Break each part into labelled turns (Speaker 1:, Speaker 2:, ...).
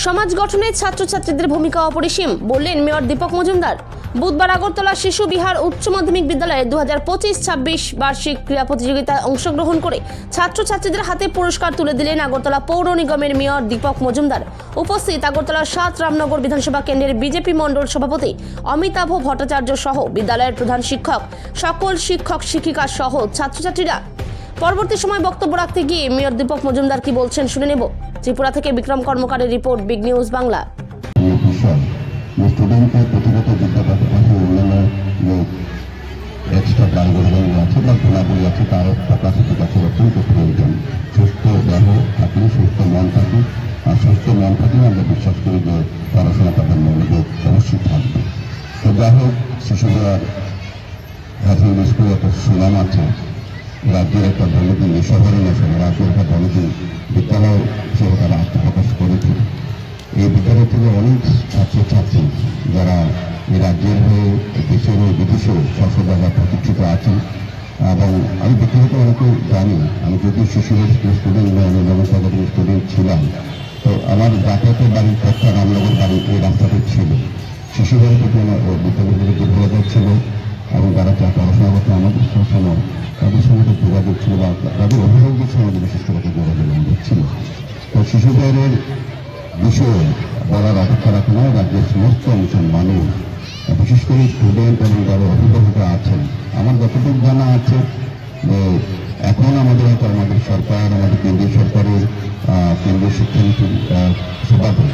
Speaker 1: সমাজ গঠনে ছাত্রছাত্রীদের ভূমিকা অপরিসীম বললেন মেয়র দীপক মজুমদার। বুধবার আগরতলা শিশু বিহার উচ্চ মাধ্যমিক বিদ্যালয়ে 2025-26 বার্ষিক ক্রীড়া প্রতিযোগিতায় অংশগ্রহণ করে ছাত্রছাত্রীদের হাতে পুরস্কার তুলে দিলেন আগরতলা পৌর নিগমের মেয়র দীপক মজুমদার। উপস্থিত আগরতলার 7 রামনগর বিধানসভা কেন্দ্রের বিজেপি মণ্ডল সভাপতি অমিতাভ ভট্টাচার্য সহ বিদ্যালয়ের প্রধান শিক্ষক, সকল শিক্ষক শিক্ষিকা সহ ছাত্রছাত্রীরা। পরবর্তী সময় বক্তব্য রাখতে গিয়ে মেয়র দীপক মজুমদার কি বলছেন শুনে নেব। ত্রিপুরা থেকে বিক্রম কর্মকারের রিপোর্ট, বিগ নিউজ বাংলা।
Speaker 2: স্টুডেন্টকে প্রতিগত বিদ্যাপতি উন্নয়নের যে এক্সট্রা কারিগরি আছে বা গুণাবলী আছে তার প্রকাশিত কাছে অত্যন্ত প্রয়োজন। সুস্থ দেহ থাকলে সুস্থ মন থাকে, আর সুস্থ মন থাকলে আমরা বিশ্বাস করি যে পড়াশোনা তাদের মনোযোগ অবশ্যই থাকবে। তো যাই হোক, শিশুরা হাসিন স্কুলে একটা সুনাম আছে, রাজ্যের একটা বড়দিন, শহরে না শহরে রাজ্যের একটা বড়দিন বিদ্যালয় হিসেবে তারা আত্মপ্রকাশ করেছে। এই বিদ্যালয় থেকে অনেক ছাত্রছাত্রী যারা এই রাজ্যের হয়ে দেশের হয়ে বিদেশে সফলভাবে প্রতিষ্ঠিত আছেন, এবং আমি ব্যক্তিগত অনেকে জানি, আমি যদি শিশুদের স্টুডেন্ট নয়, আমি নবসাগরের স্টুডেন্ট ছিলাম, তো আমার যাতায়াতের বাড়ির পক্ষে রামনগর বাড়ি এই রাস্তাটি ছিল। শিশুদের প্রতি আমার বিদ্যালয়গুলো দুর্বলতা ছিল, এবং যারা পড়াশোনা করতে আমাদের সময় তাদের সঙ্গে যোগাযোগ ছিল, বা তাদের অভিভাবকদের সঙ্গে বিশেষ করে যোগাযোগ ছিল। তো শিশুদের বিষয়ে বলার অপেক্ষা রাখে না, রাজ্যের সমস্ত অংশের মানুষ, বিশেষ করে স্টুডেন্ট এবং যারা অভিভাবকরা আছেন, আমার যতটুকু জানা আছে যে এখন আমাদের সরকার, আমাদের কেন্দ্রীয় সরকারের কেন্দ্রীয় শিক্ষানীতি সভাতে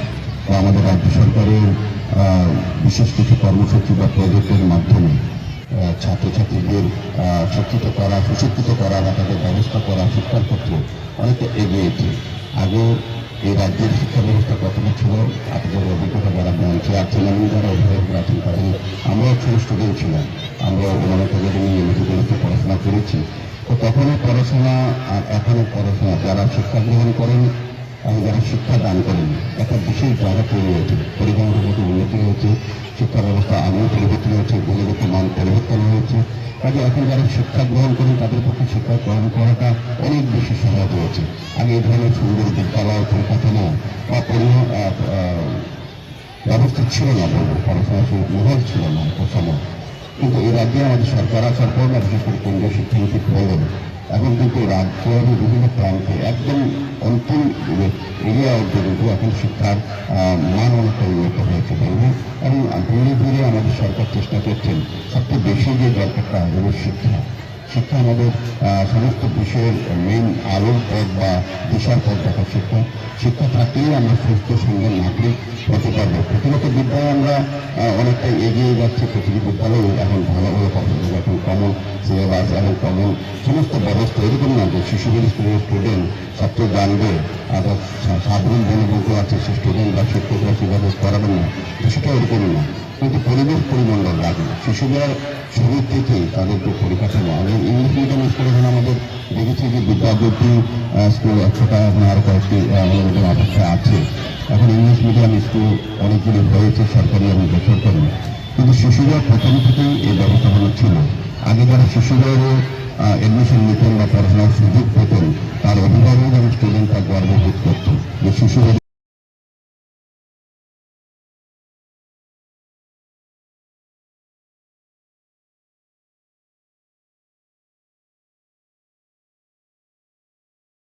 Speaker 2: বা আমাদের রাজ্য সরকারের বিশেষ কিছু কর্মসূচি বা প্রজেক্টের মাধ্যমে ছাত্রছাত্রীদের শিক্ষিত করা, সুশিক্ষিত করা বা তাদের ব্যবস্থা করা শিক্ষার ক্ষেত্রে অনেকটা এগিয়েছে। আগে এই রাজ্যের শিক্ষা ব্যবস্থা কতটা ছিল, আপনাদের অভিজ্ঞতা যারা মঞ্চে আছেন এবং যারা অভিভাবকরা আছেন তাদের, আমরা একজন স্টুডেন্ট ছিলাম, আমরা ওনারা একাডেমি মেডিকেলতে পড়াশোনা করেছি। তো তখনও পড়াশোনা আর এখনও পড়াশোনা, যারা শিক্ষা গ্রহণ করেন এবং যারা শিক্ষা দান করেন, একটা বিশেষ জায়গা তৈরি হয়েছে, পরিবহনের মতো উন্নতি হয়েছে, শিক্ষা ব্যবস্থা আমিও পরিবর্তন হয়েছে, গুণগত মান পরিবর্তন হয়েছে। কাজে এখন যারা শিক্ষা গ্রহণ করেন তাদের পক্ষে শিক্ষা গ্রহণ করাটা অনেক বেশি সহজ হয়েছে। আগে এই ধরনের সুন্দর বিদ্যালয় পরিকাঠামো বা ব্যবস্থা ছিল না, বলবো পড়াশোনা মহল ছিল না সময়। কিন্তু এই রাজ্যে আমাদের সরকার আসার পর, না বিশেষ করে কেন্দ্রীয় শিক্ষানীতি বলেন, এখন কিন্তু রাজ্যের বিভিন্ন প্রান্তে একদম অন্তিম এরিয়া অব্দি কিন্তু এখন শিক্ষার মান অনেকটা উন্নত হয়েছে বলবো। এবং ধীরে ধীরে আমাদের সরকার চেষ্টা করছেন সবচেয়ে বেশি যে দরকারটা হল শিক্ষা। শিক্ষা আমাদের সমস্ত বিষয়ের মেইন আলোর পথ বা দিশার পথ দেখা শিক্ষা। শিক্ষা থাকলেই আমরা সুস্থ সুন্দর নাগরিক হতে পারবো। প্রতিগত বিদ্যালয়ে আমরা অনেকটাই এগিয়ে যাচ্ছি, প্রতিটি বিদ্যালয়ে এখন ভালোভাবে পড়াশোনা, এখন কমন সিলেবাস এবং কমন সমস্ত ব্যবস্থা এরকম না যে শিশুদের স্কুলের স্টুডেন্ট ছাত্র জানবে আর সাধারণ জনবর্গ আছে সে স্টুডেন্ট বা শিক্ষকরা সেভাবে করাবেন না, সেটা এরকম না। কিন্তু পরিবেশ পরিমণ্ডল লাগে শিশুদের শুরু থেকে তাদের যে পরিকাঠামো। আমি ইংলিশ মিডিয়াম স্কুল এখন আমাদের দেখেছি যে বিদ্যাজ্যোতি স্কুল 100টা এখন আরও কয়েকটি আমাদের অপেক্ষা আছে। এখন ইংলিশ মিডিয়াম স্কুল অনেকগুলি হয়েছে, সরকারি এবং বেসরকারি। কিন্তু শিশুরা প্রথম থেকেই এই ব্যবস্থাপনা ছিল। আগে যারা শিশুদের এডমিশন নিতেন বা পড়াশোনার সুযোগ পেতেন, তার অভিভাবক এবং স্টুডেন্টরা গর্ববোধ করত যে শিশুদের